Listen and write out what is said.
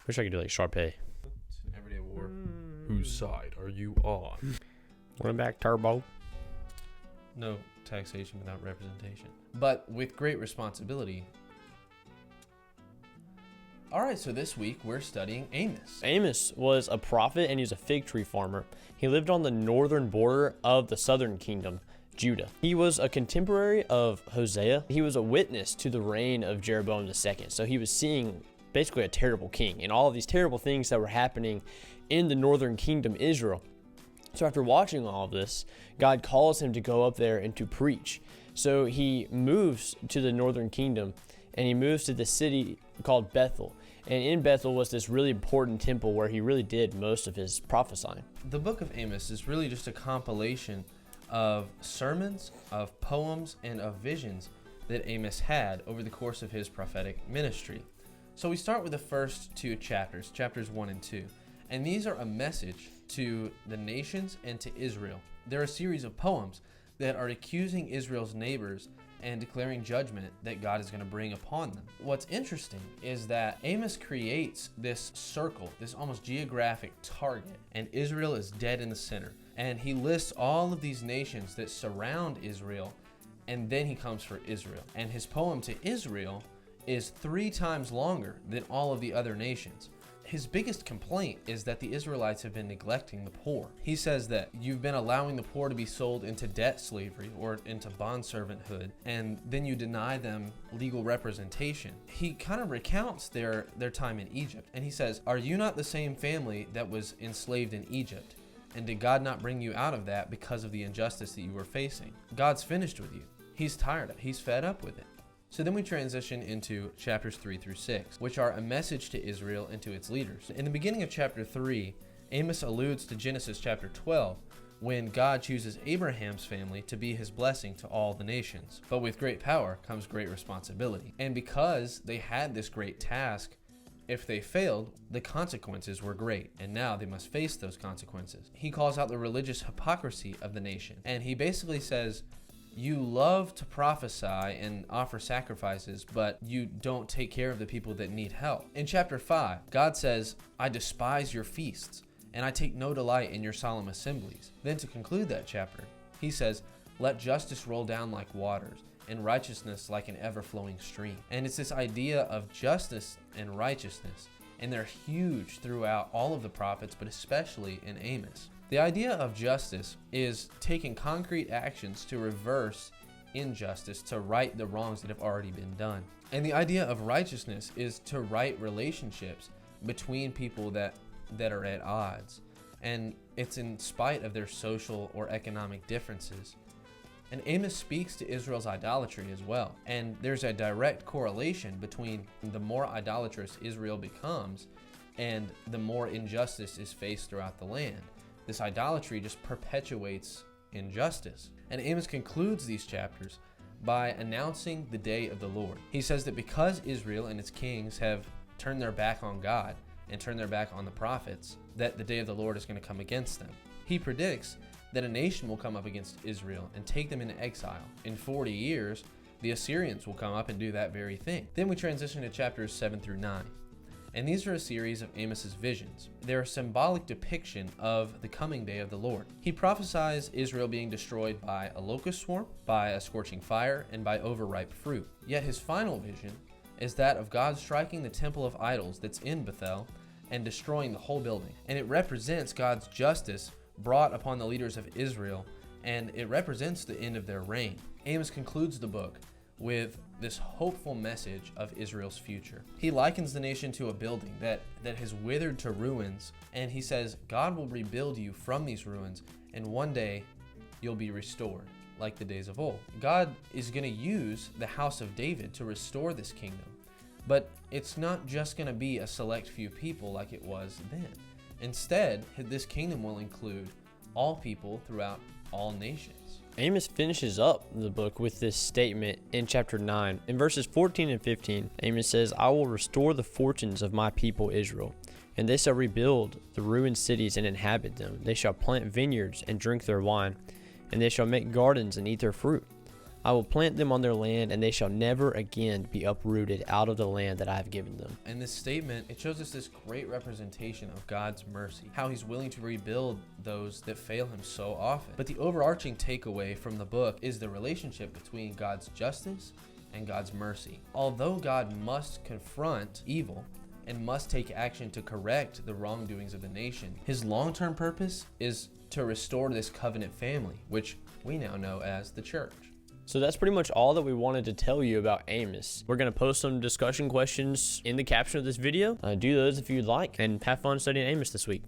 Wish I could do like Sharpay. It's an everyday war. Whose side are you on? Run back turbo. No taxation without representation. But with great responsibility. All right, so this week we're studying Amos. Amos was a prophet and he was a fig tree farmer. He lived on the northern border of the southern kingdom, Judah. He was a contemporary of Hosea. He was a witness to the reign of Jeroboam II. So he was seeing basically a terrible king and all of these terrible things that were happening in the northern kingdom, Israel. So after watching all of this, God calls him to go up there and to preach. So he moves to the northern kingdom and he moves to the city called Bethel. And in Bethel was this really important temple where he really did most of his prophesying. The book of Amos is really just a compilation of sermons, of poems, and of visions that Amos had over the course of his prophetic ministry. So we start with the first two chapters, chapters 1 and 2. And these are a message to the nations and to Israel. They're a series of poems that are accusing Israel's neighbors and declaring judgment that God is going to bring upon them. What's interesting is that Amos creates this circle, this almost geographic target, and Israel is dead in the center. And he lists all of these nations that surround Israel, and then he comes for Israel. And his poem to Israel is 3 times longer than all of the other nations. His biggest complaint is that the Israelites have been neglecting the poor. He says that you've been allowing the poor to be sold into debt slavery or into bondservanthood, and then you deny them legal representation. He kind of recounts their time in Egypt, and he says, "Are you not the same family that was enslaved in Egypt? And did God not bring you out of that because of the injustice that you were facing? God's finished with you. He's tired of it. He's fed up with it." So then we transition into chapters 3 through 6, which are a message to Israel and to its leaders. In the beginning of chapter 3, Amos alludes to Genesis chapter 12, when God chooses Abraham's family to be his blessing to all the nations. But with great power comes great responsibility. And because they had this great task, if they failed, the consequences were great, and now they must face those consequences. He calls out the religious hypocrisy of the nation, and he basically says, you love to prophesy and offer sacrifices, but you don't take care of the people that need help. In chapter 5, God says, I despise your feasts, and I take no delight in your solemn assemblies. Then to conclude that chapter, he says, let justice roll down like waters, and righteousness like an ever-flowing stream. And it's this idea of justice and righteousness, and they're huge throughout all of the prophets, but especially in Amos. The idea of justice is taking concrete actions to reverse injustice, to right the wrongs that have already been done. And the idea of righteousness is to right relationships between people that are at odds. And it's in spite of their social or economic differences. And Amos speaks to Israel's idolatry as well. And there's a direct correlation between the more idolatrous Israel becomes and the more injustice is faced throughout the land. This idolatry just perpetuates injustice. And Amos concludes these chapters by announcing the day of the Lord. He says that because Israel and its kings have turned their back on God and turned their back on the prophets, that the day of the Lord is going to come against them. He predicts that a nation will come up against Israel and take them into exile. In 40 years, the Assyrians will come up and do that very thing. Then we transition to chapters 7 through 9. And these are a series of Amos's visions. They're a symbolic depiction of the coming day of the Lord. He prophesies Israel being destroyed by a locust swarm, by a scorching fire, and by overripe fruit. Yet his final vision is that of God striking the temple of idols that's in Bethel and destroying the whole building. And it represents God's justice brought upon the leaders of Israel, and it represents the end of their reign. Amos concludes the book with this hopeful message of Israel's future. He likens the nation to a building that has withered to ruins, and he says, God will rebuild you from these ruins, and one day you'll be restored, like the days of old. God is going to use the house of David to restore this kingdom, but it's not just going to be a select few people like it was then. Instead, this kingdom will include all people throughout all nations. Amos finishes up the book with this statement in chapter 9. In verses 14 and 15, Amos says, I will restore the fortunes of my people Israel, and they shall rebuild the ruined cities and inhabit them. They shall plant vineyards and drink their wine, and they shall make gardens and eat their fruit. I will plant them on their land, and they shall never again be uprooted out of the land that I have given them. In this statement, it shows us this great representation of God's mercy, how he's willing to rebuild those that fail him so often. But the overarching takeaway from the book is the relationship between God's justice and God's mercy. Although God must confront evil and must take action to correct the wrongdoings of the nation, his long-term purpose is to restore this covenant family, which we now know as the church. So that's pretty much all that we wanted to tell you about Amos. We're going to post some discussion questions in the caption of this video. Do those if you'd like, and have fun studying Amos this week.